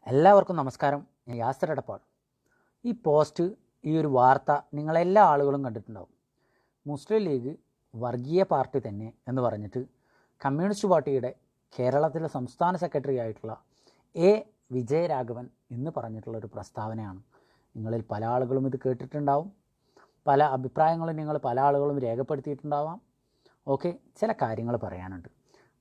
എല്ലാവർക്കും നമസ്കാരം. ഞാൻ യാസർ എടപ്പാൾ. ഈ പോസ്റ്റ്, ഈ ഒരു വാർത്ത നിങ്ങളെല്ലാ ആളുകളും കണ്ടിട്ടുണ്ടാവും. മുസ്ലിം ലീഗ് വർഗീയ പാർട്ടി തന്നെ എന്ന് പറഞ്ഞിട്ട് കമ്മ്യൂണിസ്റ്റ് പാർട്ടിയുടെ കേരളത്തിലെ സംസ്ഥാന സെക്രട്ടറി ആയിട്ടുള്ള എ വിജയരാഘവൻ എന്ന് പറഞ്ഞിട്ടുള്ളൊരു പ്രസ്താവനയാണ്. നിങ്ങളിൽ പല ആളുകളും ഇത് കേട്ടിട്ടുണ്ടാവും, പല അഭിപ്രായങ്ങളും നിങ്ങൾ പല ആളുകളും രേഖപ്പെടുത്തിയിട്ടുണ്ടാവാം. ഓക്കെ, ചില കാര്യങ്ങൾ പറയാനുണ്ട്.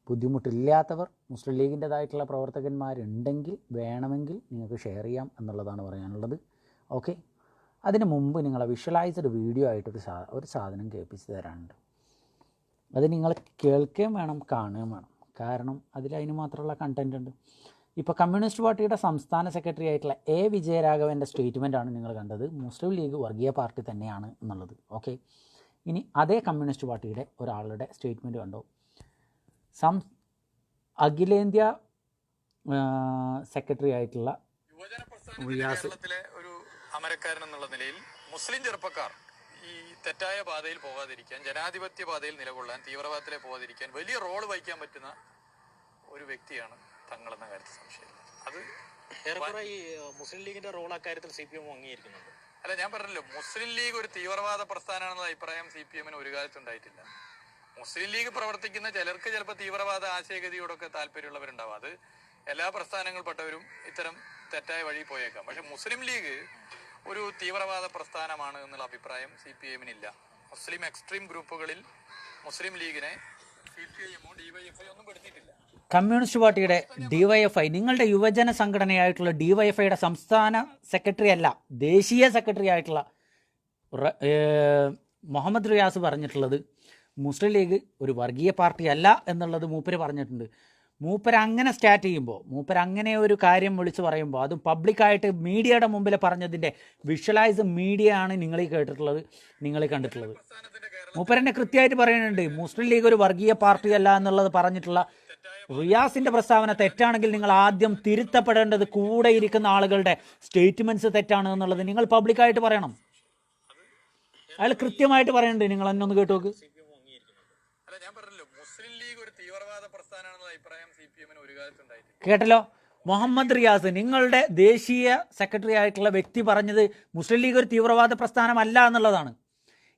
ബുദ്ധിമുട്ടില്ലാത്തവർ, മുസ്ലിം ലീഗിൻ്റെതായിട്ടുള്ള പ്രവർത്തകന്മാരുണ്ടെങ്കിൽ വേണമെങ്കിൽ നിങ്ങൾക്ക് ഷെയർ ചെയ്യാം എന്നുള്ളതാണ് പറയാനുള്ളത്. ഓക്കെ, അതിന് മുമ്പ് നിങ്ങളെ വിഷ്വലൈസ്ഡ് വീഡിയോ ആയിട്ടൊരു സാധനം കേൾപ്പിച്ച് തരാനുണ്ട്. അത് നിങ്ങൾ കേൾക്കുകയും വേണം, കാണുകയും വേണം. കാരണം അതിന് മാത്രമുള്ള കണ്ടൻറ് ഉണ്ട്. ഇപ്പോൾ കമ്മ്യൂണിസ്റ്റ് പാർട്ടിയുടെ സംസ്ഥാന സെക്രട്ടറി ആയിട്ടുള്ള എ വിജയരാഘവൻ്റെ സ്റ്റേറ്റ്മെൻറ്റാണ് നിങ്ങൾ കണ്ടത്. മുസ്ലിം ലീഗ് വർഗീയ പാർട്ടി തന്നെയാണ് എന്നുള്ളത്. ഓക്കെ, ഇനി അതേ കമ്മ്യൂണിസ്റ്റ് പാർട്ടിയുടെ ഒരാളുടെ സ്റ്റേറ്റ്മെൻറ്റ് കണ്ടോ. അഖിലേന്ത്യാ സെക്രട്ടറി ആയിട്ടുള്ള കേരളത്തിലെ ഒരു അമരക്കാരൻ എന്നുള്ള നിലയിൽ മുസ്ലിം ചെറുപ്പക്കാർ ഈ തെറ്റായ പാതയിൽ പോകാതിരിക്കാൻ, ജനാധിപത്യ പാതയിൽ നിലകൊള്ളാൻ, തീവ്രവാദത്തിലെ പോകാതിരിക്കാൻ വലിയ റോള് വഹിക്കാൻ പറ്റുന്ന ഒരു വ്യക്തിയാണ് തങ്ങളെന്ന കാര്യത്തിൽ സംശയമില്ല. അത് ഏറെക്കുറെ ഈ മുസ്ലിം ലീഗിന്റെ റോൾ അക്കാര്യത്തിൽ CPM അംഗീകരിക്കുന്നുണ്ട്. അല്ല, ഞാൻ പറഞ്ഞല്ലോ, മുസ്ലിം ലീഗ് ഒരു തീവ്രവാദ പ്രസ്ഥാനമാണെന്ന അഭിപ്രായം CPM ഒരു കാലത്തും ഉണ്ടായിട്ടില്ല. മുസ്ലിം ലീഗ് പ്രവർത്തിക്കുന്ന ചിലർക്ക് ചിലപ്പോൾ തീവ്രവാദ ആശയഗതിയോടൊക്കെ താല്പര്യമുള്ളവരുണ്ടാവും. അത് എല്ലാ പ്രസ്ഥാനങ്ങൾപ്പെട്ടവരും ഇത്തരം തെറ്റായ വഴി പോയേക്കാം. പക്ഷെ മുസ്ലിം ലീഗ് ഒരു തീവ്രവാദ പ്രസ്ഥാനമാണ് എന്നുള്ള അഭിപ്രായം CPM-നില്ല. മുസ്ലിം എക്സ്ട്രീം ഗ്രൂപ്പുകളിൽ മുസ്ലിം ലീഗിനെ CPIM-ഓ DYFI ഒന്നും പെടുത്തിയിട്ടില്ല. കമ്മ്യൂണിസ്റ്റ് പാർട്ടിയുടെ DYFI, നിങ്ങളുടെ യുവജന സംഘടനയായിട്ടുള്ള DYFIയുടെ സംസ്ഥാന സെക്രട്ടറി അല്ല, ദേശീയ സെക്രട്ടറി ആയിട്ടുള്ള മുഹമ്മദ് റിയാസ് പറഞ്ഞിട്ടുള്ളത് മുസ്ലിം ലീഗ് ഒരു വർഗീയ പാർട്ടി അല്ല എന്നുള്ളത് മൂപ്പര് പറഞ്ഞിട്ടുണ്ട്. മൂപ്പര് അങ്ങനെ സ്റ്റാർട്ട് ചെയ്യുമ്പോൾ, മൂപ്പര് അങ്ങനെ ഒരു കാര്യം വിളിച്ച് പറയുമ്പോൾ, അതും പബ്ലിക്കായിട്ട് മീഡിയയുടെ മുമ്പിൽ പറഞ്ഞതിൻ്റെ വിഷ്വലൈസ് മീഡിയ ആണ് നിങ്ങൾ കേട്ടിട്ടുള്ളത്, നിങ്ങൾ കണ്ടിട്ടുള്ളത്. മൂപ്പരെന്നെ കൃത്യമായിട്ട് പറയുന്നുണ്ട് മുസ്ലിം ലീഗ് ഒരു വർഗീയ പാർട്ടി അല്ല എന്നുള്ളത് പറഞ്ഞിട്ടുള്ള റിയാസിൻ്റെ പ്രസ്താവന തെറ്റാണെങ്കിൽ നിങ്ങൾ ആദ്യം തിരുത്തപ്പെടേണ്ടത് കൂടെ ഇരിക്കുന്ന ആളുകളുടെ സ്റ്റേറ്റ്മെൻറ്റ്സ് തെറ്റാണ് എന്നുള്ളത് നിങ്ങൾ പബ്ലിക്കായിട്ട് പറയണം. അയാൾ കൃത്യമായിട്ട് പറയുന്നുണ്ട്, നിങ്ങൾ എന്നെ ഒന്ന് കേട്ടു നോക്ക്. കേട്ടല്ലോ, മുഹമ്മദ് റിയാസ്, നിങ്ങളുടെ ദേശീയ സെക്രട്ടറി ആയിട്ടുള്ള വ്യക്തി പറഞ്ഞത് മുസ്ലിം ലീഗ് ഒരു തീവ്രവാദ പ്രസ്ഥാനമല്ല എന്നുള്ളതാണ്.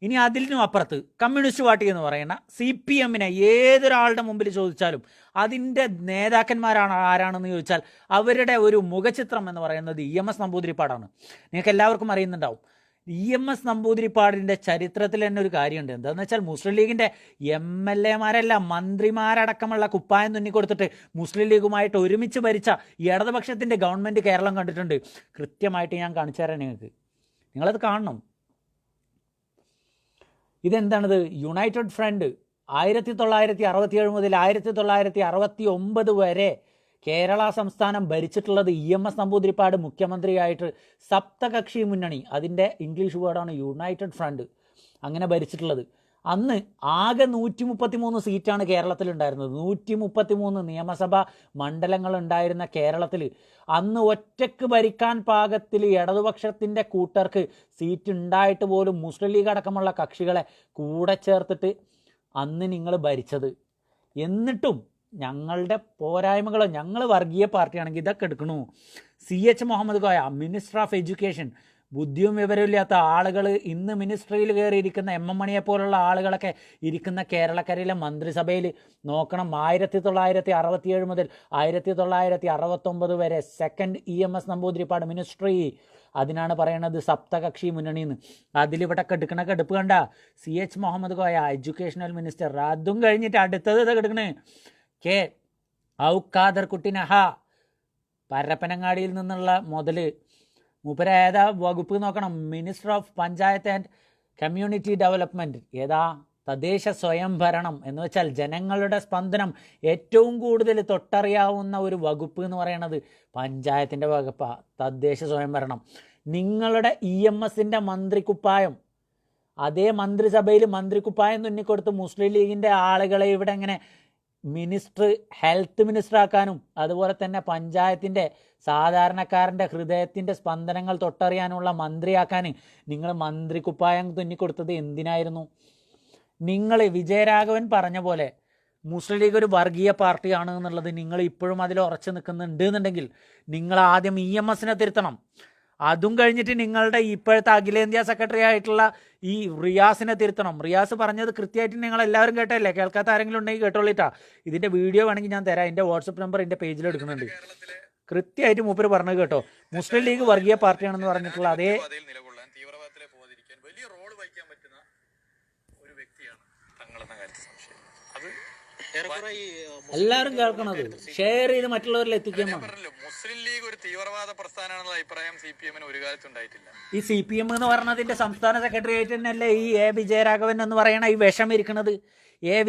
ഇനി അതിനും അപ്പുറത്ത് കമ്മ്യൂണിസ്റ്റ് പാർട്ടി എന്ന് പറയുന്ന CPM-നെ ഏതൊരാളുടെ മുമ്പിൽ ചോദിച്ചാലും അതിൻ്റെ നേതാക്കന്മാരാണ് ആരാണെന്ന് ചോദിച്ചാൽ അവരുടെ ഒരു മുഖചിത്രം എന്ന് പറയുന്നത് EMS നമ്പൂതിരിപ്പാടാണ്. നിങ്ങൾക്ക് എല്ലാവർക്കും അറിയുന്നുണ്ടാവും. EMS നമ്പൂതിരിപ്പാടിൻ്റെ ചരിത്രത്തിൽ തന്നെ ഒരു കാര്യമുണ്ട്. എന്താണെന്ന് വെച്ചാൽ മുസ്ലിം ലീഗിൻ്റെ MLA-മാരല്ല, മന്ത്രിമാരടക്കമുള്ള കുപ്പായം തുന്നിക്കൊടുത്തിട്ട് മുസ്ലിം ലീഗുമായിട്ട് ഒരുമിച്ച് ഭരിച്ച ഇടതുപക്ഷത്തിൻ്റെ ഗവൺമെൻറ് കേരളം കണ്ടിട്ടുണ്ട്. കൃത്യമായിട്ട് ഞാൻ കാണിച്ചു തരാം നിങ്ങൾക്ക്, നിങ്ങളത് കാണണം. ഇതെന്താണിത്? യുണൈറ്റഡ് ഫ്രണ്ട് 1967 മുതൽ 1969 വരെ കേരള സംസ്ഥാനം ഭരിച്ചിട്ടുള്ളത് EMS നമ്പൂതിരിപ്പാട് മുഖ്യമന്ത്രിയായിട്ട് സപ്തകക്ഷി മുന്നണി, അതിൻ്റെ ഇംഗ്ലീഷ് വേർഡാണ് യുണൈറ്റഡ് ഫ്രണ്ട്, അങ്ങനെ ഭരിച്ചിട്ടുള്ളത്. അന്ന് ആകെ 133 സീറ്റാണ് കേരളത്തിലുണ്ടായിരുന്നത്. 133 നിയമസഭാ മണ്ഡലങ്ങൾ ഉണ്ടായിരുന്ന കേരളത്തിൽ അന്ന് ഒറ്റയ്ക്ക് ഭരിക്കാൻ പാകത്തിൽ ഇടതുപക്ഷത്തിൻ്റെ കൂട്ടർക്ക് സീറ്റ് ഉണ്ടായിട്ട് പോലും മുസ്ലിം ലീഗ് അടക്കമുള്ള കക്ഷികളെ കൂടെ ചേർത്തിട്ട് അന്ന് നിങ്ങൾ ഭരിച്ചത്. എന്നിട്ടും ഞങ്ങളുടെ പോരായ്മകളോ, ഞങ്ങൾ വർഗീയ പാർട്ടിയാണെങ്കിൽ ഇതൊക്കെ എടുക്കണു. CH Muhammad Koya, minister of education, ബുദ്ധിയും വിവരമില്ലാത്ത ആളുകൾ ഇന്ന് മിനിസ്ട്രിയിൽ കയറിയിരിക്കുന്ന MM മണിയെ പോലുള്ള ആളുകളൊക്കെ ഇരിക്കുന്ന കേരളക്കരയിലെ മന്ത്രിസഭയിൽ നോക്കണം. 1967 മുതൽ 1969 വരെ സെക്കൻഡ് EMS നമ്പൂതിരിപ്പാട് മിനിസ്ട്രി, അതിനാണ് പറയണത് സപ്തകക്ഷി മുന്നണിന്ന്. അതിലിവിടെ എടുക്കണ കടുപ്പ് കണ്ട CH Muhammad Koya educational minister. അതും കഴിഞ്ഞിട്ട് അടുത്തത് ഇത് എടുക്കണേ കെ ഔഖാദർ കുട്ടി നഹ, പരപ്പനങ്ങാടിയിൽ നിന്നുള്ള മുതൽ. മൂപ്പര ഏതാ വകുപ്പ് നോക്കണം? Minister of panchayat and community development. ഏതാ? തദ്ദേശ സ്വയംഭരണം. എന്ന് വെച്ചാൽ ജനങ്ങളുടെ സ്പന്ദനം ഏറ്റവും കൂടുതൽ തൊട്ടറിയാവുന്ന ഒരു വകുപ്പ് എന്ന് പറയുന്നത് പഞ്ചായത്തിൻ്റെ വകുപ്പാണ്, തദ്ദേശ സ്വയംഭരണം. നിങ്ങളുടെ EMS-ൻ്റെ മന്ത്രിക്കുപ്പായം അതേ മന്ത്രിസഭയിൽ മന്ത്രിക്കുപ്പായം തുന്നിക്കൊടുത്ത് മുസ്ലിം ലീഗിൻ്റെ ആളുകളെ ഇവിടെ ഇങ്ങനെ മിനിസ്റ്റർ, ഹെൽത്ത് മിനിസ്റ്റർ ആക്കാനും അതുപോലെ തന്നെ പഞ്ചായത്തിൻ്റെ സാധാരണക്കാരൻ്റെ ഹൃദയത്തിൻ്റെ സ്പന്ദനങ്ങൾ തൊട്ടറിയാനുള്ള മന്ത്രിയാക്കാൻ നിങ്ങൾ മന്ത്രിക്കുപ്പായം തുന്നിക്കൊടുത്തത് എന്തിനായിരുന്നു? നിങ്ങൾ വിജയരാഘവൻ പറഞ്ഞ പോലെ മുസ്ലിം ലീഗ് ഒരു വർഗീയ പാർട്ടിയാണ് എന്നുള്ളത് നിങ്ങൾ ഇപ്പോഴും അതിൽ ഉറച്ചു നിൽക്കുന്നുണ്ട് എന്നുണ്ടെങ്കിൽ നിങ്ങൾ ആദ്യം EMSനെ തിരുത്തണം. അതും കഴിഞ്ഞിട്ട് നിങ്ങളുടെ ഇപ്പോഴത്തെ അഖിലേന്ത്യാ സെക്രട്ടറി ആയിട്ടുള്ള ഈ റിയാസിനെ തിരുത്തണം. റിയാസ് പറഞ്ഞത് കൃത്യമായിട്ട് നിങ്ങൾ എല്ലാവരും കേട്ടല്ലേ? കേൾക്കാത്ത ആരെങ്കിലും ഉണ്ടെങ്കിൽ കേട്ടോളിട്ടാ. ഇതിൻ്റെ വീഡിയോ വേണമെങ്കിൽ ഞാൻ തരാം. എൻ്റെ വാട്സപ്പ് നമ്പർ എൻ്റെ പേജിൽ എടുക്കുന്നുണ്ട്. കൃത്യമായിട്ട് മൂപ്പര് പറഞ്ഞത് കേട്ടോ. മുസ്ലിം ലീഗ് വർഗീയ പാർട്ടിയാണെന്ന് പറഞ്ഞിട്ടുള്ള അതേ നിലകൊള്ളാൻ തീവ്രവാദത്തിലെ പോകാതിരിക്കാൻ വലിയ റോൾ വഹിക്കാൻ പറ്റുന്ന ഒരു വ്യക്തിയാണ് തങ്ങളെന്ന കാര്യത്തിൽ സംശയം. അത് ഏറെക്കുറെ ഈ എല്ലാവരും കേൾക്കണത് ഷെയർ ചെയ്ത് മറ്റുള്ളവരിൽ എത്തിക്കാൻ വേണം. പറഞ്ഞല്ലോ, മുസ്ലിം ലീഗ് ഒരു തീവ്രവാദ പ്രസ്ഥാനമാണെന്ന അഭിപ്രായം CPM ഒരു കാലത്തും ഉണ്ടായിട്ടില്ല. ഈ CPM എന്ന് പറഞ്ഞതിന്റെ സംസ്ഥാന സെക്രട്ടറി ആയിട്ട് തന്നെയല്ലേ ഈ വിജയരാഘവൻ എന്ന് പറയുന്ന ഈ വിഷം ഇരിക്കുന്നത്.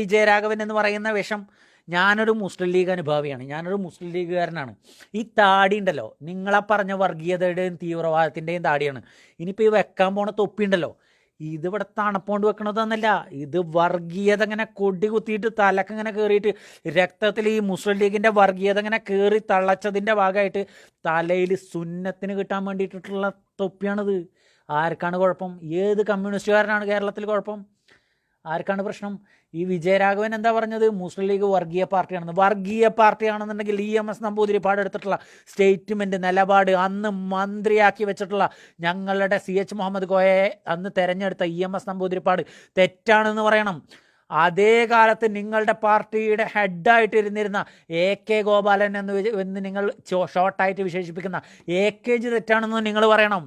വിജയരാഘവൻ എന്ന് പറയുന്ന വിഷം. ഞാനൊരു മുസ്ലിം ലീഗ് അനുഭാവിയാണ്, ഞാനൊരു മുസ്ലിം ലീഗുകാരനാണ്. ഈ താടി ഉണ്ടല്ലോ, നിങ്ങളെ പറഞ്ഞ വർഗീയതയുടെയും തീവ്രവാദത്തിൻ്റെയും താടിയാണ്. ഇനിയിപ്പോൾ ഈ വെക്കാൻ പോണ തൊപ്പിയുണ്ടല്ലോ, ഇതിവിടെ തണുപ്പോണ്ട് വെക്കണതെന്നല്ല, ഇത് വർഗീയത ഇങ്ങനെ കൊടി കുത്തിയിട്ട് തലക്ക് ഇങ്ങനെ കയറിയിട്ട് രക്തത്തിൽ ഈ മുസ്ലിം ലീഗിൻ്റെ വർഗീയത ഇങ്ങനെ കയറി തള്ളച്ചതിൻ്റെ ഭാഗമായിട്ട് തലയിൽ സുന്നത്തിന് കിട്ടാൻ വേണ്ടിയിട്ടുള്ള തൊപ്പിയാണിത്. ആർക്കാണ് കുഴപ്പം? ഏത് കമ്മ്യൂണിസ്റ്റുകാരനാണ് കേരളത്തിൽ കുഴപ്പം? ആർക്കാണ് പ്രശ്നം? ഈ വിജയരാഘവൻ എന്താ പറഞ്ഞത്? മുസ്ലിം ലീഗ് വർഗീയ പാർട്ടിയാണെന്ന്. വർഗീയ പാർട്ടിയാണെന്നുണ്ടെങ്കിൽ EMS നമ്പൂതിരിപ്പാട് എടുത്തിട്ടുള്ള സ്റ്റേറ്റ്മെൻറ്റ്, നിലപാട്, അന്ന് മന്ത്രിയാക്കി വെച്ചിട്ടുള്ള ഞങ്ങളുടെ CH മുഹമ്മദ് കോയയെ അന്ന് തെരഞ്ഞെടുത്ത EMS നമ്പൂതിരിപ്പാട് തെറ്റാണെന്ന് പറയണം. അതേ കാലത്ത് നിങ്ങളുടെ പാർട്ടിയുടെ ഹെഡായിട്ട് ഇരുന്നിരുന്ന AK ഗോപാലൻ എന്ന് നിങ്ങൾ ഷോർട്ടായിട്ട് വിശേഷിപ്പിക്കുന്ന AKG തെറ്റാണെന്ന് നിങ്ങൾ പറയണം.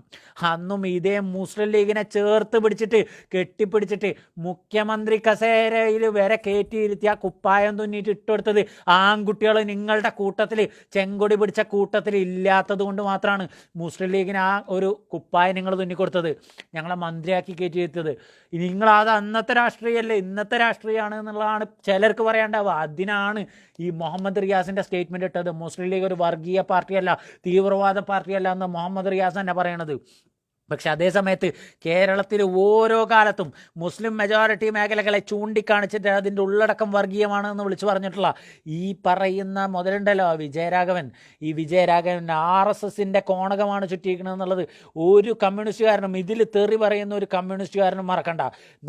അന്നും ഇതേ മുസ്ലിം ലീഗിനെ ചേർത്ത് പിടിച്ചിട്ട് കെട്ടിപ്പിടിച്ചിട്ട് മുഖ്യമന്ത്രി കസേരയിൽ വരെ കയറ്റിയിരുത്തി ആ കുപ്പായം തുന്നിയിട്ട് ഇട്ടുകൊടുത്തത് ആൺകുട്ടികൾ നിങ്ങളുടെ കൂട്ടത്തിൽ, ചെങ്കൊടി പിടിച്ച കൂട്ടത്തിൽ ഇല്ലാത്തത് കൊണ്ട് മാത്രമാണ് മുസ്ലിം ലീഗിന് ആ ഒരു കുപ്പായം നിങ്ങൾ തുന്നിക്കൊടുത്തത്, ഞങ്ങളെ മന്ത്രിയാക്കി കയറ്റിയിരുത്തത്. നിങ്ങളത് അന്നത്തെ രാഷ്ട്രീയമല്ലേ, ഇന്നത്തെ രാഷ്ട്രീയമാണ് എന്നുള്ളതാണ് ചിലർക്ക് പറയാണ്ടാവുക. അതിനാണ് ഈ മുഹമ്മദ് റിയാസിൻ്റെ സ്റ്റേറ്റ്മെൻറ്റ് ഇട്ടത്. മുസ്ലിം ലീഗ് ഒരു വർഗീയ പാർട്ടിയല്ല, തീവ്രവാദ പാർട്ടിയല്ല എന്ന് മുഹമ്മദ് റിയാസ് തന്നെ പറയണത്. പക്ഷെ അതേ സമയത്ത് കേരളത്തിൽ ഓരോ കാലത്തും മുസ്ലിം മെജോറിറ്റി മേഖലകളെ ചൂണ്ടിക്കാണിച്ചിട്ട് അതിൻ്റെ ഉള്ളടക്കം വർഗീയമാണെന്ന് വിളിച്ചു പറഞ്ഞിട്ടുള്ള ഈ പറയുന്ന മുതലുണ്ടല്ലോ വിജയരാഘവൻ, ഈ വിജയരാഘവൻ RSSൻ്റെ കോണകമാണ് ചുറ്റിയിരിക്കണമെന്നുള്ളത് ഒരു കമ്മ്യൂണിസ്റ്റുകാരനും, ഇതിൽ തെറി പറയുന്ന ഒരു കമ്മ്യൂണിസ്റ്റുകാരനും മറക്കണ്ട.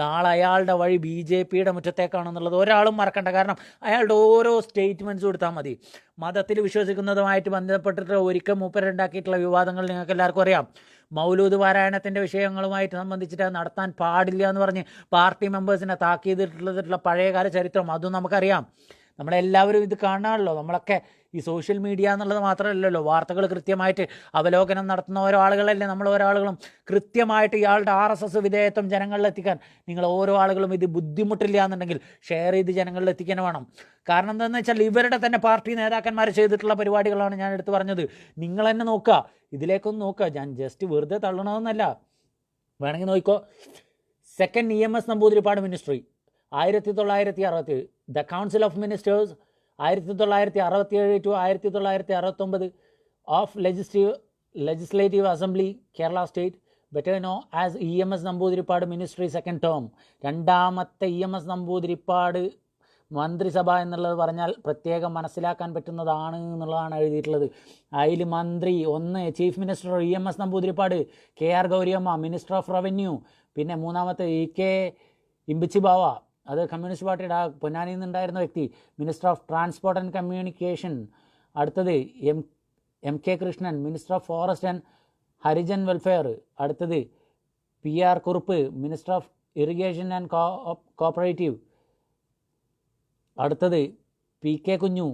നാളെ അയാളുടെ വഴി BJPയുടെ മുറ്റത്തേക്കാണെന്നുള്ളത് ഒരാളും മറക്കണ്ട. കാരണം അയാളുടെ ഓരോ സ്റ്റേറ്റ്മെൻറ്റ്സ് കൊടുത്താൽ മതി. മതത്തിൽ വിശ്വസിക്കുന്നതുമായിട്ട് ബന്ധപ്പെട്ടിട്ട് ഒരിക്കൽ മൂപ്പരുണ്ടാക്കിയിട്ടുള്ള വിവാദങ്ങൾ നിങ്ങൾക്ക് എല്ലാവർക്കും അറിയാം. മൗലൂദ് പാരായണത്തിൻ്റെ വിഷയങ്ങളുമായിട്ട് സംബന്ധിച്ചിട്ട് അത് നടത്താൻ പാടില്ല എന്ന് പറഞ്ഞ് പാർട്ടി മെമ്പേഴ്സിനെ താക്കീതിട്ടുള്ള പഴയകാല ചരിത്രം അതും നമുക്കറിയാം. നമ്മളെല്ലാവരും ഇത് കാണാമല്ലോ. നമ്മളൊക്കെ ഈ സോഷ്യൽ മീഡിയ എന്നുള്ളത് മാത്രമല്ലല്ലോ, വാർത്തകൾ കൃത്യമായിട്ട് അവലോകനം നടത്തുന്ന ഓരോ ആളുകളല്ലേ നമ്മൾ ഓരോ ആളുകളും. കൃത്യമായിട്ട് ഇയാളുടെ RSS വിധേയത്വം ജനങ്ങളിലെത്തിക്കാൻ നിങ്ങൾ ഓരോ ആളുകളും ഇത് ബുദ്ധിമുട്ടില്ല എന്നുണ്ടെങ്കിൽ ഷെയർ ചെയ്ത് ജനങ്ങളിലെത്തിക്കാൻ വേണം. കാരണം എന്താണെന്ന് വെച്ചാൽ ഇവരുടെ തന്നെ പാർട്ടി നേതാക്കന്മാർ ചെയ്തിട്ടുള്ള പരിപാടികളാണ് ഞാൻ എടുത്ത് പറഞ്ഞത്. നിങ്ങൾ തന്നെ നോക്കുക, ഇതിലേക്കൊന്ന് നോക്കുക. ഞാൻ ജസ്റ്റ് വെറുതെ തള്ളണമെന്നല്ല, വേണമെങ്കിൽ നോക്കിക്കോ. Second EMS Namboodiripad ministry 1967, the council of ministers 1967 to 1969 of legislative assembly Kerala state, better know as EMS Namboodiripad ministry second term. രണ്ടാമത്തെ EMS നമ്പൂതിരിപ്പാട് മന്ത്രിസഭ എന്നുള്ളത് പറഞ്ഞാൽ പ്രത്യേകം മനസ്സിലാക്കാൻ പറ്റുന്നതാണ് എന്നുള്ളതാണ് എഴുതിയിട്ടുള്ളത്. അതിൽ മന്ത്രി 1 chief minister EMS Namboodiripad, KR Gowriamma minister of revenue, പിന്നെ മൂന്നാമത്തെ EK ഇമ്പിച്ചി ബാവ, അത് കമ്മ്യൂണിസ്റ്റ് പാർട്ടിയുടെ പൊന്നാനിയിൽ നിന്നുണ്ടായിരുന്ന വ്യക്തി, minister of transport and communication. അടുത്തത് MK Krishnan, minister of forest and Harijan welfare. അടുത്തത് PR Kurup, minister of irrigation and cooperative. അടുത്തത് PK Kunju,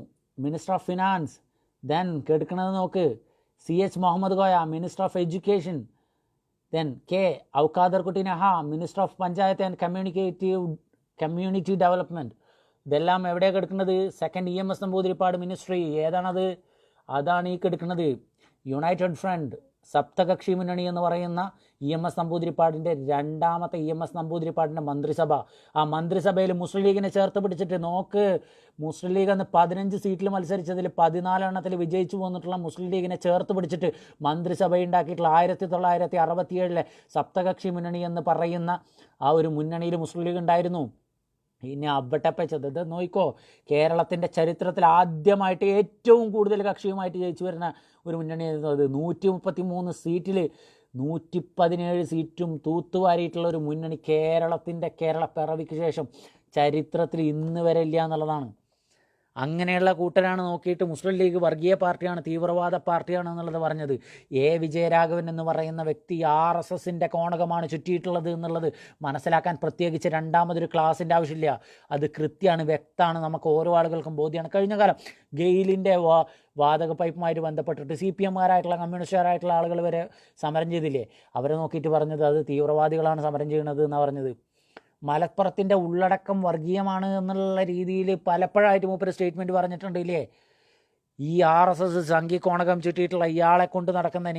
minister of finance. Then കേൾക്കുന്നത് നോക്ക്, CH Muhammad Koya, minister of education. Then K Avukader Kutty Naha, minister of panchayat and community development. ഇതെല്ലാം എവിടെയാണ് കിടക്കുന്നത്? Second EMS Namboodiripad ministry. ഏതാണത്? അതാണ് ഈ കിടക്കുന്നത്. യുണൈറ്റഡ് ഫ്രണ്ട് സപ്തകക്ഷി മുന്നണി എന്ന് പറയുന്ന EMS നമ്പൂതിരിപ്പാടിൻ്റെ രണ്ടാമത്തെ EMS നമ്പൂതിരിപ്പാടിൻ്റെ മന്ത്രിസഭ. ആ മന്ത്രിസഭയിൽ മുസ്ലിം ലീഗിനെ ചേർത്ത് പിടിച്ചിട്ട് നോക്ക്. മുസ്ലിം ലീഗ് അന്ന് 15 സീറ്റിൽ മത്സരിച്ചതിൽ 14 എണ്ണത്തിൽ വിജയിച്ചു പോന്നിട്ടുള്ള മുസ്ലിം ലീഗിനെ ചേർത്ത് പിടിച്ചിട്ട് മന്ത്രിസഭ ഉണ്ടാക്കിയിട്ടുള്ള 1967 സപ്തകക്ഷി മുന്നണി എന്ന് പറയുന്ന ആ ഒരു മുന്നണിയിൽ മുസ്ലിം ലീഗ് ഉണ്ടായിരുന്നു. ഇനി അവിട്ടപ്പച്ചത് ഇത് നോക്കിക്കോ, കേരളത്തിൻ്റെ ചരിത്രത്തിൽ ആദ്യമായിട്ട് ഏറ്റവും കൂടുതൽ കക്ഷിയുമായിട്ട് ജയിച്ചു വരുന്ന ഒരു മുന്നണിയായിരുന്നു അത്. 133 സീറ്റിൽ 117 സീറ്റും തൂത്തുവാരിയിട്ടുള്ള ഒരു മുന്നണി കേരള പിറവിക്ക് ശേഷം ചരിത്രത്തിൽ ഇന്ന് വരെ ഇല്ല എന്നുള്ളതാണ്. അങ്ങനെയുള്ള കൂട്ടരാണ് നോക്കിയിട്ട് മുസ്ലിം ലീഗ് വർഗീയ പാർട്ടിയാണ്, തീവ്രവാദ പാർട്ടിയാണ് എന്നുള്ളത് പറഞ്ഞത്. വിജയരാഘവൻ എന്ന് പറയുന്ന വ്യക്തി RSSൻ്റെ കോണകമാണ് ചുറ്റിയിട്ടുള്ളത് എന്നുള്ളത് മനസ്സിലാക്കാൻ പ്രത്യേകിച്ച് രണ്ടാമതൊരു ക്ലാസിൻ്റെ ആവശ്യമില്ല. അത് കൃത്യമാണ്, വ്യക്തമാണ്, നമുക്ക് ഓരോ ആളുകൾക്കും ബോധ്യമാണ്. കഴിഞ്ഞ കാലം ഗെയിലിൻ്റെ വാതക പൈപ്പുമായിട്ട് ബന്ധപ്പെട്ടിട്ട് CPM-കാരായിട്ടുള്ള കമ്മ്യൂണിസ്റ്റുകാരായിട്ടുള്ള ആളുകൾ വരെ സമരം ചെയ്തില്ലേ? അവരെ നോക്കിയിട്ട് പറഞ്ഞത് അത് തീവ്രവാദികളാണ് സമരം ചെയ്യുന്നത് എന്നാണ് പറഞ്ഞത്. മലപ്പുറത്തിൻ്റെ ഉള്ളടക്കം വർഗീയമാണ് എന്നുള്ള രീതിയിൽ പലപ്പോഴായിട്ട് മൂപ്പര് സ്റ്റേറ്റ്മെൻറ്റ് പറഞ്ഞിട്ടുണ്ട് ഇല്ലേ? ഈ RSS സംഘിക്കോണകം ചുറ്റിയിട്ടുള്ള ഇയാളെ കൊണ്ട് നടക്കുന്ന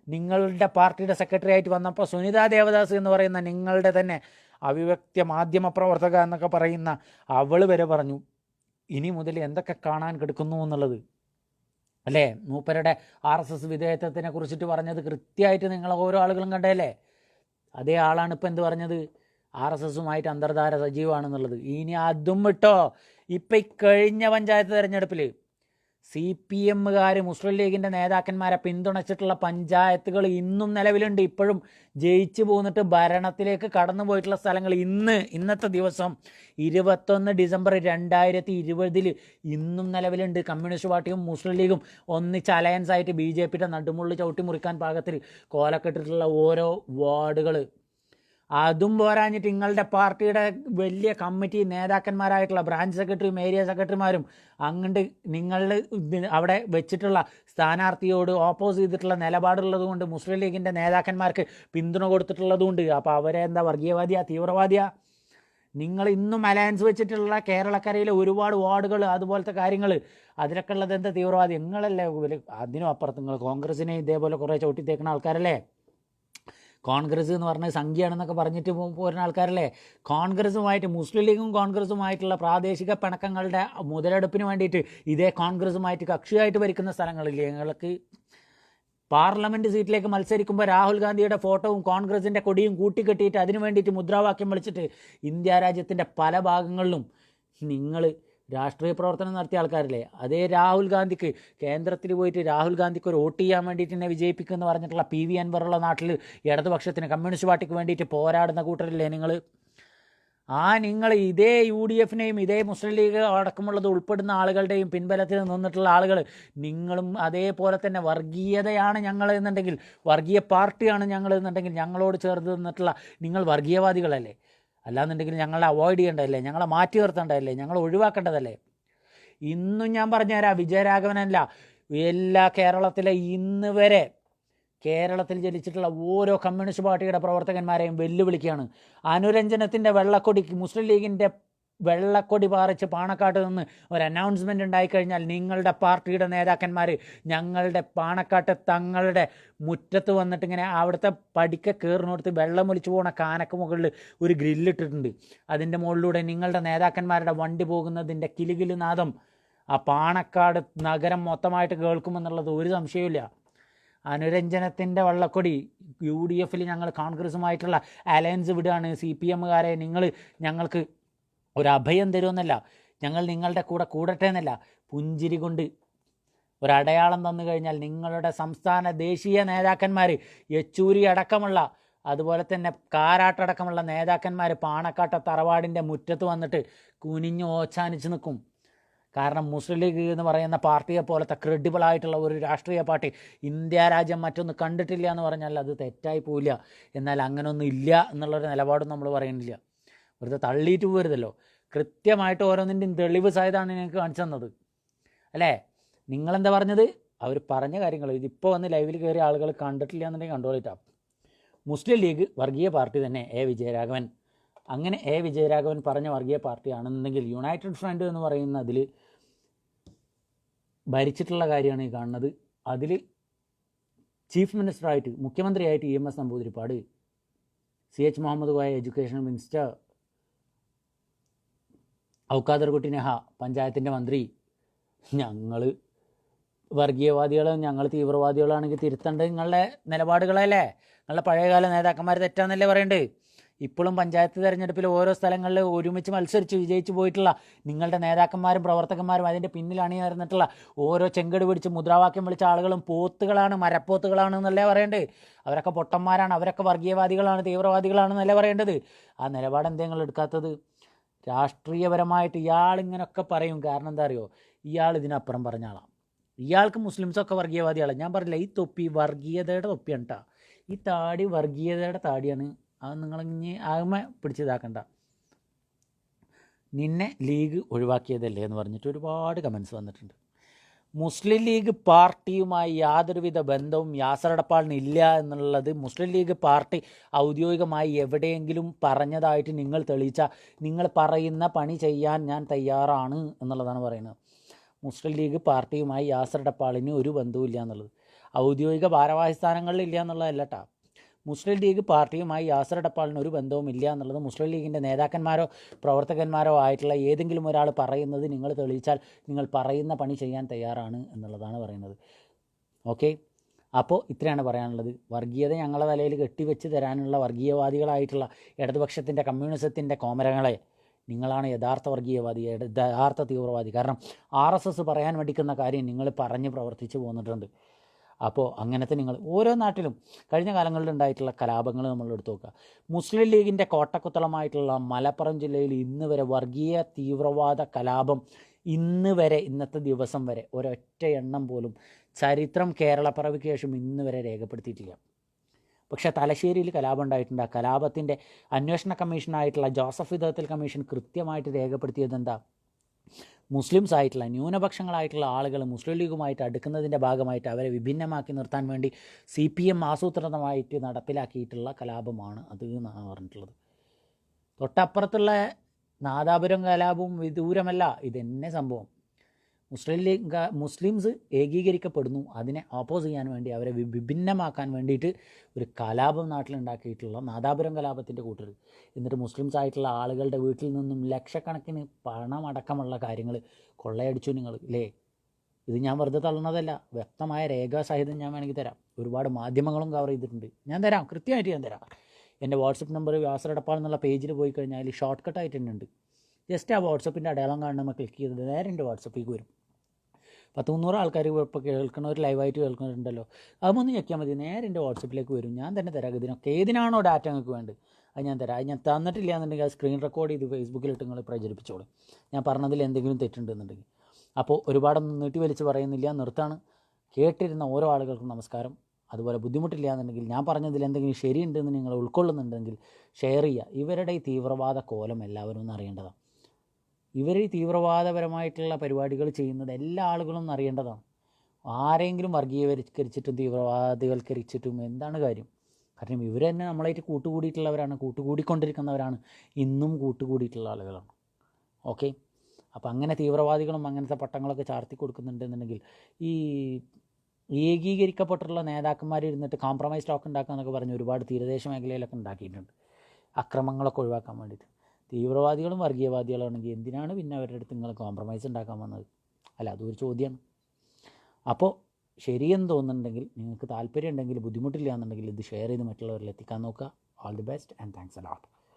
നിങ്ങളുടെ പാർട്ടിയുടെ സെക്രട്ടറി ആയിട്ട് വന്നപ്പോൾ സുനിത ദേവദാസ് എന്ന് പറയുന്ന നിങ്ങളുടെ തന്നെ അവിവക്ത മാധ്യമ പ്രവർത്തക എന്നൊക്കെ പറയുന്ന അവൾ വരെ പറഞ്ഞു ഇനി മുതൽ എന്തൊക്കെ കാണാൻ കിടക്കുന്നു എന്നുള്ളത് അല്ലേ? മൂപ്പരുടെ RSS വിധേയത്വത്തിനെ കുറിച്ചിട്ട് പറഞ്ഞത് കൃത്യമായിട്ട് നിങ്ങൾ ഓരോ ആളുകളും കണ്ടല്ലേ? അതേ ആളാണ് ഇപ്പം എന്ത് പറഞ്ഞത്? RSSുമായിട്ട് അന്തർധാര സജീവമാണെന്നുള്ളത്. ഇനി അതും വിട്ടോ, ഇപ്പം ഈ കഴിഞ്ഞ പഞ്ചായത്ത് തിരഞ്ഞെടുപ്പിൽ CPM-കാർ മുസ്ലിം ലീഗിൻ്റെ നേതാക്കന്മാരെ പിന്തുണച്ചിട്ടുള്ള പഞ്ചായത്തുകൾ ഇന്നും നിലവിലുണ്ട്. ഇപ്പോഴും ജയിച്ചു പോന്നിട്ട് ഭരണത്തിലേക്ക് കടന്നു പോയിട്ടുള്ള സ്ഥലങ്ങൾ ഇന്നത്തെ ദിവസം 21 ഡിസംബർ 2020 ഇന്നും നിലവിലുണ്ട്. കമ്മ്യൂണിസ്റ്റ് പാർട്ടിയും മുസ്ലിം ലീഗും ഒന്നിച്ച് അലയൻസ് ആയിട്ട് BJPയുടെ നടുമുള്ളിൽ ചവിട്ടി മുറിക്കാൻ പാകത്തിൽ കോലക്കെട്ടിട്ടുള്ള ഓരോ വാർഡുകൾ. അതും പോരാഞ്ഞിട്ട് നിങ്ങളുടെ പാർട്ടിയുടെ വലിയ കമ്മിറ്റി നേതാക്കന്മാരായിട്ടുള്ള ബ്രാഞ്ച് സെക്രട്ടറിയും ഏരിയ സെക്രട്ടറിമാരും അങ്ങോട്ട് നിങ്ങളുടെ അവിടെ വെച്ചിട്ടുള്ള സ്ഥാനാർത്ഥിയോട് ഓപ്പോസ് ചെയ്തിട്ടുള്ള നിലപാടുള്ളത് കൊണ്ട് മുസ്ലിം ലീഗിൻ്റെ നേതാക്കന്മാർക്ക് പിന്തുണ കൊടുത്തിട്ടുള്ളതുകൊണ്ട് അപ്പോൾ അവരെ എന്താ വർഗീയവാദിയാ, തീവ്രവാദിയാ? നിങ്ങൾ ഇന്നും അലയൻസ് വെച്ചിട്ടുള്ള കേരളക്കരയിലെ ഒരുപാട് വാർഡുകൾ അതുപോലത്തെ കാര്യങ്ങൾ അതിലൊക്കെ ഉള്ളത് എന്താ തീവ്രവാദി? നിങ്ങളല്ലേ അതിനും അപ്പുറത്ത് നിങ്ങൾ കോൺഗ്രസിനെ ഇതേപോലെ കുറേ ചവിട്ടിത്തേക്കുന്ന ആൾക്കാരല്ലേ? കോൺഗ്രസ് എന്ന് പറഞ്ഞാൽ സംഖ്യയാണെന്നൊക്കെ പറഞ്ഞിട്ട് പോരുന്ന ആൾക്കാരല്ലേ? കോൺഗ്രസുമായിട്ട് മുസ്ലിം ലീഗും കോൺഗ്രസുമായിട്ടുള്ള പ്രാദേശിക പിണക്കങ്ങളുടെ മുതലെടുപ്പിന് വേണ്ടിയിട്ട് ഇതേ കോൺഗ്രസുമായിട്ട് കക്ഷിയായിട്ട് ഭരിക്കുന്ന സ്ഥലങ്ങളില്ലേ ഞങ്ങൾക്ക്? പാർലമെൻറ്റ് സീറ്റിലേക്ക് മത്സരിക്കുമ്പോൾ രാഹുൽ ഗാന്ധിയുടെ ഫോട്ടോവും കോൺഗ്രസിൻ്റെ കൊടിയും കൂട്ടിക്കെട്ടിയിട്ട് അതിനു വേണ്ടിയിട്ട് മുദ്രാവാക്യം വിളിച്ചിട്ട് ഇന്ത്യ രാജ്യത്തിൻ്റെ പല ഭാഗങ്ങളിലും നിങ്ങൾ രാഷ്ട്രീയ പ്രവർത്തനം നടത്തിയ ആൾക്കാരല്ലേ? അതേ രാഹുൽ ഗാന്ധിക്ക് കേന്ദ്രത്തിൽ പോയിട്ട് രാഹുൽ ഗാന്ധിക്ക് ഒരു വോട്ട് ചെയ്യാൻ വേണ്ടിയിട്ട് എന്നെ വിജയിപ്പിക്കുമെന്ന് പറഞ്ഞിട്ടുള്ള PV അൻവറുള്ള നാട്ടിൽ ഇടതുപക്ഷത്തിന് കമ്മ്യൂണിസ്റ്റ് പാർട്ടിക്ക് വേണ്ടിയിട്ട് പോരാടുന്ന കൂട്ടരല്ലേ നിങ്ങൾ? നിങ്ങൾ ഇതേ UDFനെയും ഇതേ മുസ്ലിം ലീഗ് അടക്കമുള്ളത് ഉൾപ്പെടുന്ന ആളുകളുടെയും പിൻബലത്തിൽ നിന്നിട്ടുള്ള ആളുകൾ നിങ്ങളും അതേപോലെ തന്നെ വർഗീയതയാണ് ഞങ്ങൾ എന്നുണ്ടെങ്കിൽ, വർഗീയ പാർട്ടിയാണ് ഞങ്ങൾ എന്നുണ്ടെങ്കിൽ ഞങ്ങളോട് ചേർന്ന് നിന്നിട്ടുള്ള നിങ്ങൾ വർഗീയവാദികളല്ലേ? അല്ലാന്നുണ്ടെങ്കിൽ ഞങ്ങളെ അവോയ്ഡ് ചെയ്യേണ്ടതല്ലേ? ഞങ്ങളെ മാറ്റി നിർത്തേണ്ടതല്ലേ? ഞങ്ങളെ ഒഴിവാക്കേണ്ടതല്ലേ? ഇന്നും ഞാൻ പറഞ്ഞുതരാം, വിജയരാഘവനല്ല, എല്ലാ കേരളത്തിലെ ഇന്ന് വരെ കേരളത്തിൽ ജനിച്ചിട്ടുള്ള ഓരോ കമ്മ്യൂണിസ്റ്റ് പാർട്ടിയുടെ പ്രവർത്തകന്മാരെയും വെല്ലുവിളിക്കുകയാണ്. അനുരഞ്ജനത്തിൻ്റെ വെള്ളക്കൊടി, മുസ്ലിം ലീഗിൻ്റെ വെള്ളക്കൊടി പാറിച്ച് പാണക്കാട്ട് നിന്ന് ഒരു അനൗൺസ്മെൻറ്റ് ഉണ്ടായിക്കഴിഞ്ഞാൽ നിങ്ങളുടെ പാർട്ടിയുടെ നേതാക്കന്മാർ ഞങ്ങളുടെ പാണക്കാട്ട് തങ്ങളുടെ മുറ്റത്ത് വന്നിട്ട് ഇങ്ങനെ അവിടുത്തെ പടിക്ക കയറിനോടുത്ത് വെള്ളം ഒലിച്ചു പോകുന്ന കാനക്ക് മുകളിൽ ഒരു ഗ്രില്ലിട്ടിട്ടുണ്ട്. അതിൻ്റെ മുകളിലൂടെ നിങ്ങളുടെ നേതാക്കന്മാരുടെ വണ്ടി പോകുന്നതിൻ്റെ കിലുകിലു നാദം ആ പാണക്കാട് നഗരം മൊത്തമായിട്ട് കേൾക്കുമെന്നുള്ളത് ഒരു സംശയവുമില്ല. അനുരഞ്ജനത്തിൻ്റെ വള്ളക്കൊടി UDFിൽ ഞങ്ങൾ കോൺഗ്രസുമായിട്ടുള്ള അലയൻസ് വിടുകയാണ്. CPM-കാരെ നിങ്ങൾ ഞങ്ങൾക്ക് ഒരഭയം തരുമെന്നല്ല, ഞങ്ങൾ നിങ്ങളുടെ കൂടെ കൂടട്ടെ എന്നല്ല, പുഞ്ചിരി കൊണ്ട് ഒരടയാളം തന്നു കഴിഞ്ഞാൽ നിങ്ങളുടെ സംസ്ഥാന ദേശീയ നേതാക്കന്മാർ യെച്ചൂരി അടക്കമുള്ള അതുപോലെ തന്നെ കാരാട്ടടക്കമുള്ള നേതാക്കന്മാർ പാണക്കാട്ടെ തറവാടിൻ്റെ മുറ്റത്ത് വന്നിട്ട് കുനിഞ്ഞു ഓച്ചാനിച്ച് നിൽക്കും. കാരണം മുസ്ലിം ലീഗ് എന്ന് പറയുന്ന പാർട്ടിയെ പോലത്തെ ക്രെഡിബിളായിട്ടുള്ള ഒരു രാഷ്ട്രീയ പാർട്ടി ഇന്ത്യ രാജ്യം മറ്റൊന്ന് കണ്ടിട്ടില്ല എന്ന് പറഞ്ഞാൽ അത് തെറ്റായി പോവില്ല. എന്നാൽ അങ്ങനെയൊന്നും ഇല്ല എന്നുള്ളൊരു നിലപാടും നമ്മൾ പറയുന്നില്ല. വെറുതെ തള്ളിയിട്ട് പോരുതല്ലോ. കൃത്യമായിട്ട് ഓരോന്നിൻ്റെയും തെളിവ് സഹിതമാണ് നിങ്ങൾക്ക് കാണിച്ചു തന്നത് അല്ലേ? നിങ്ങളെന്താ പറഞ്ഞത്? അവർ പറഞ്ഞ കാര്യങ്ങൾ ഇതിപ്പോൾ വന്ന് ലൈവിൽ കയറിയ ആളുകൾ കണ്ടിട്ടില്ല എന്നുണ്ടെങ്കിൽ കണ്ടോളിട്ടാ. മുസ്ലിം ലീഗ് വർഗീയ പാർട്ടി തന്നെ വിജയരാഘവൻ. അങ്ങനെ വിജയരാഘവൻ പറഞ്ഞ വർഗീയ പാർട്ടിയാണെന്നുണ്ടെങ്കിൽ യുണൈറ്റഡ് ഫ്രണ്ട് എന്ന് പറയുന്നതിൽ ഭരിച്ചിട്ടുള്ള കാര്യമാണ് ഈ കാണുന്നത്. അതിൽ ചീഫ് മിനിസ്റ്ററായിട്ട് മുഖ്യമന്ത്രിയായിട്ട് EMS Namboodiripad, CH Muhammad Koya education minister, Avukader Kutty Naha പഞ്ചായത്തിൻ്റെ മന്ത്രി. ഞങ്ങൾ വർഗീയവാദികളും ഞങ്ങൾ തീവ്രവാദികളാണെങ്കിൽ തിരുത്തേണ്ടത് നിങ്ങളുടെ നിലപാടുകളല്ലേ? നിങ്ങളുടെ പഴയകാല നേതാക്കന്മാർ തെറ്റാന്നല്ലേ പറയേണ്ടത്? ഇപ്പോഴും പഞ്ചായത്ത് തിരഞ്ഞെടുപ്പിൽ ഓരോ സ്ഥലങ്ങളിൽ ഒരുമിച്ച് മത്സരിച്ച് വിജയിച്ചു പോയിട്ടുള്ള നിങ്ങളുടെ നേതാക്കന്മാരും പ്രവർത്തകന്മാരും അതിൻ്റെ പിന്നിൽ അണിനിരന്നിട്ടുള്ള ഓരോ ചെങ്കട് പിടിച്ച് മുദ്രാവാക്യം വിളിച്ച ആളുകളും പോത്തുകളാണ്, മരപ്പോത്തുകളാണ് എന്നല്ലേ പറയേണ്ടത്? അവരൊക്കെ പൊട്ടന്മാരാണ്, അവരൊക്കെ വർഗീയവാദികളാണ്, തീവ്രവാദികളാണെന്നല്ലേ പറയേണ്ടത്? ആ നിലപാട് എന്തെങ്കിലും എടുക്കാത്തത്? രാഷ്ട്രീയപരമായിട്ട് ഇയാളിങ്ങനെയൊക്കെ പറയും. കാരണം എന്താ അറിയോ, ഇയാൾ ഇതിനപ്പുറം പറഞ്ഞ ആളാണ്. ഇയാൾക്ക് മുസ്ലിംസൊക്കെ വർഗീയവാദികളാണ്. ഞാൻ പറഞ്ഞില്ല, ഈ തൊപ്പി വർഗീയതയുടെ തൊപ്പിയാണ് കേട്ടോ. ഈ താടി വർഗീയതയുടെ താടിയാണ്. അത് നിങ്ങളിങ്ങനെ ആകുമ പിടിച്ചിതാക്കണ്ട. നിന്നെ ലീഗ് ഒഴിവാക്കിയതല്ലേ എന്ന് പറഞ്ഞിട്ട് ഒരുപാട് കമൻസ് വന്നിട്ടുണ്ട്. മുസ്ലിം ലീഗ് പാർട്ടിയുമായി യാതൊരുവിധ ബന്ധവും യാസർ എടപ്പാളിന് ഇല്ല എന്നുള്ളത് മുസ്ലിം ലീഗ് പാർട്ടി ഔദ്യോഗികമായി എവിടെയെങ്കിലും പറഞ്ഞതായിട്ട് നിങ്ങൾ തെളിയിച്ച നിങ്ങൾ പറയുന്ന പണി ചെയ്യാൻ ഞാൻ തയ്യാറാണ് എന്നുള്ളതാണ് പറയുന്നത്. മുസ്ലിം ലീഗ് പാർട്ടിയുമായി യാസർ എടപ്പാളിന് ഒരു ബന്ധവും ഇല്ല എന്നുള്ളത് ഔദ്യോഗിക ഭാരവാഹി സ്ഥാനങ്ങളിൽ ഇല്ല എന്നുള്ളതല്ല കേട്ടോ. മുസ്ലിം ലീഗ് പാർട്ടിയുമായി യാസർ എടപ്പാളിന് ഒരു ബന്ധവും ഇല്ല എന്നുള്ളത് മുസ്ലിം ലീഗിൻ്റെ നേതാക്കന്മാരോ പ്രവർത്തകന്മാരോ ആയിട്ടുള്ള ഏതെങ്കിലും ഒരാൾ പറയുന്നത് നിങ്ങൾ തെളിയിച്ചാൽ നിങ്ങൾ പറയുന്ന പണി ചെയ്യാൻ തയ്യാറാണ് എന്നുള്ളതാണ് പറയുന്നത്. ഓക്കെ, അപ്പോൾ ഇത്രയാണ് പറയാനുള്ളത്. വർഗീയത ഞങ്ങളെ തലയിൽ കെട്ടിവെച്ച് തരാനുള്ള വർഗീയവാദികളായിട്ടുള്ള ഇടതുപക്ഷത്തിൻ്റെ കമ്മ്യൂണിസത്തിൻ്റെ കോമരങ്ങളെ, നിങ്ങളാണ് യഥാർത്ഥ വർഗീയവാദി, യഥാർത്ഥ തീവ്രവാദി. കാരണം RSS പറയാൻ മടിക്കുന്ന കാര്യം നിങ്ങൾ പറഞ്ഞ് പ്രവർത്തിച്ച് പോന്നിട്ടുണ്ട്. അപ്പോൾ അങ്ങനത്തെ നിങ്ങൾ ഓരോ നാട്ടിലും കഴിഞ്ഞ കാലങ്ങളിൽ ഉണ്ടായിട്ടുള്ള കലാപങ്ങൾ നമ്മൾ എടുത്തു നോക്കുക. മുസ്ലിം ലീഗിൻ്റെ കോട്ടക്കുത്തളമായിട്ടുള്ള മലപ്പുറം ജില്ലയിൽ ഇന്ന് വരെ വർഗീയ തീവ്രവാദ കലാപം ഇന്നത്തെ ദിവസം വരെ ഒരൊറ്റ എണ്ണം പോലും ചരിത്രം കേരളപ്പിറവിക്ക് ശേഷം ഇന്ന് വരെ രേഖപ്പെടുത്തിയിട്ടില്ല. പക്ഷേ തലശ്ശേരിയിൽ കലാപം ഉണ്ടായിട്ടുണ്ട്. ആ കലാപത്തിൻ്റെ അന്വേഷണ കമ്മീഷനായിട്ടുള്ള ജോസഫ് വിധത്തിൽ കമ്മീഷൻ കൃത്യമായിട്ട് രേഖപ്പെടുത്തിയത് എന്താ, മുസ്ലിംസ് ആയിട്ടുള്ള ന്യൂനപക്ഷങ്ങളായിട്ടുള്ള ആളുകൾ മുസ്ലിം ലീഗുമായിട്ട് അടുക്കുന്നതിൻ്റെ ഭാഗമായിട്ട് അവരെ വിഭിന്നമാക്കി നിർത്താൻ വേണ്ടി CPM ആസൂത്രിതമായിട്ട് നടപ്പിലാക്കിയിട്ടുള്ള കലാപമാണ് അത് എന്നാണ് പറഞ്ഞിട്ടുള്ളത്. തൊട്ടപ്പുറത്തുള്ള നാദാപുരം കലാപവും വിദൂരമല്ല, ഇതന്നെ സംഭവം. മുസ്ലിംസ് ഏകീകരിക്കപ്പെടുന്നു, അതിനെ ഓപ്പോസ് ചെയ്യാൻ വേണ്ടി അവരെ വിഭിന്നമാക്കാൻ വേണ്ടിയിട്ട് ഒരു കലാപം നാട്ടിലുണ്ടാക്കിയിട്ടുള്ള നാദാപുരം കലാപത്തിൻ്റെ കൂട്ടർ. എന്നിട്ട് മുസ്ലിംസ് ആയിട്ടുള്ള ആളുകളുടെ വീട്ടിൽ നിന്നും ലക്ഷക്കണക്കിന് പണമടക്കമുള്ള കാര്യങ്ങൾ കൊള്ളയടിച്ചു നിങ്ങൾ അല്ലേ. ഇത് ഞാൻ വെറുതെ തള്ളുന്നതല്ല, വ്യക്തമായ രേഖാസഹിതം ഞാൻ വേണമെങ്കിൽ തരാം. ഒരുപാട് മാധ്യമങ്ങളും കവർ ചെയ്തിട്ടുണ്ട്. ഞാൻ തരാം, കൃത്യമായിട്ട് ഞാൻ തരാം. എൻ്റെ വാട്സപ്പ് നമ്പർ യാസർ എടപ്പാൾ എന്നുള്ള പേജിൽ പോയി കഴിഞ്ഞാൽ ഷോർട്ട് കട്ടായിട്ട് തന്നെ ഉണ്ട്. ജസ്റ്റ് ആ വാട്സപ്പിൻ്റെ അടയാളം കാണുമ്പോൾ ക്ലിക്ക് ചെയ്തിട്ട് നേരെ എൻ്റെ വാട്സപ്പിലേക്ക് വരും. 100-300 ആൾക്കാർ ഇപ്പോൾ കേൾക്കുന്നവർ ലൈവായിട്ട് കേൾക്കുന്നുണ്ടല്ലോ, അതൊന്ന് ഞെക്കിയാൽ മതി, നേരെ എൻ്റെ വാട്സപ്പിലേക്ക് വരും. ഞാൻ തന്നെ തരാം. ഇതിനൊക്കെ ഏതിനാണോ ഡാറ്റ നിങ്ങൾക്ക് വേണ്ടത് അത് ഞാൻ തരാം. അത് ഞാൻ തന്നിട്ടില്ല എന്നുണ്ടെങ്കിൽ അത് സ്ക്രീൻ റെക്കോർഡ് ചെയ്ത് ഫേസ്ബുക്കിലിട്ട് നിങ്ങൾ പ്രചരിപ്പിച്ചോളൂ, ഞാൻ പറഞ്ഞതിൽ എന്തെങ്കിലും തെറ്റുണ്ടെന്നുണ്ടെങ്കിൽ. അപ്പോൾ ഒരുപാടൊന്നും നീട്ടി വലിച്ച് പറയുന്നില്ല, നിർത്താണ്. കേട്ടിരുന്ന ഓരോ ആളുകൾക്കും നമസ്കാരം. അതുപോലെ ബുദ്ധിമുട്ടില്ല എന്നുണ്ടെങ്കിൽ, ഞാൻ പറഞ്ഞതിൽ എന്തെങ്കിലും ശരിയുണ്ടെന്ന് നിങ്ങൾ ഉൾക്കൊള്ളുന്നുണ്ടെങ്കിൽ ഷെയർ ചെയ്യുക. ഇവരുടെ ഈ തീവ്രവാദ കോലം എല്ലാവരും ഒന്ന് അറിയേണ്ടതാണ്. ഇവർ ഈ തീവ്രവാദപരമായിട്ടുള്ള പരിപാടികൾ ചെയ്യുന്നത് എല്ലാ ആളുകളും ഒന്ന് അറിയേണ്ടതാണ്. ആരെങ്കിലും വർഗീയവൽക്കരിച്ചിട്ടും തീവ്രവാദിവൽക്കരിച്ചിട്ടും എന്താണ് കാര്യം? കാരണം ഇവർ തന്നെ നമ്മളായിട്ട് കൂട്ടുകൂടിയിട്ടുള്ളവരാണ്, കൂട്ടുകൂടിക്കൊണ്ടിരിക്കുന്നവരാണ്, ഇന്നും കൂട്ടുകൂടിയിട്ടുള്ള ആളുകളാണ്. ഓക്കെ, അപ്പോൾ അങ്ങനെ തീവ്രവാദികളും അങ്ങനത്തെ പട്ടങ്ങളൊക്കെ ചാർത്തി കൊടുക്കുന്നുണ്ടെന്നുണ്ടെങ്കിൽ ഈ ഏകീകരിക്കപ്പെട്ടിട്ടുള്ള നേതാക്കന്മാർ ഇരുന്നിട്ട് കോംപ്രമൈസ് സ്റ്റോക്ക് ഉണ്ടാക്കുക എന്നൊക്കെ പറഞ്ഞ് ഒരുപാട് തീരദേശ മേഖലയിലൊക്കെ ഉണ്ടാക്കിയിട്ടുണ്ട്, അക്രമങ്ങളൊക്കെ ഒഴിവാക്കാൻ വേണ്ടിയിട്ട്. തീവ്രവാദികളും വർഗീയവാദികളാണെങ്കിൽ എന്തിനാണ് പിന്നെ അവരുടെ അടുത്ത് നിങ്ങൾ കോംപ്രമൈസ് ഉണ്ടാക്കാൻ വന്നത്? അല്ല, അതൊരു ചോദ്യമാണ്. അപ്പോൾ ശരിയെന്ന് തോന്നുന്നുണ്ടെങ്കിൽ, നിങ്ങൾക്ക് താല്പര്യം ഉണ്ടെങ്കിൽ, ബുദ്ധിമുട്ടില്ല എന്നുണ്ടെങ്കിൽ ഇത് ഷെയർ ചെയ്ത് മറ്റുള്ളവരിൽ എത്തിക്കാൻ നോക്കുക. All the best and thanks a lot.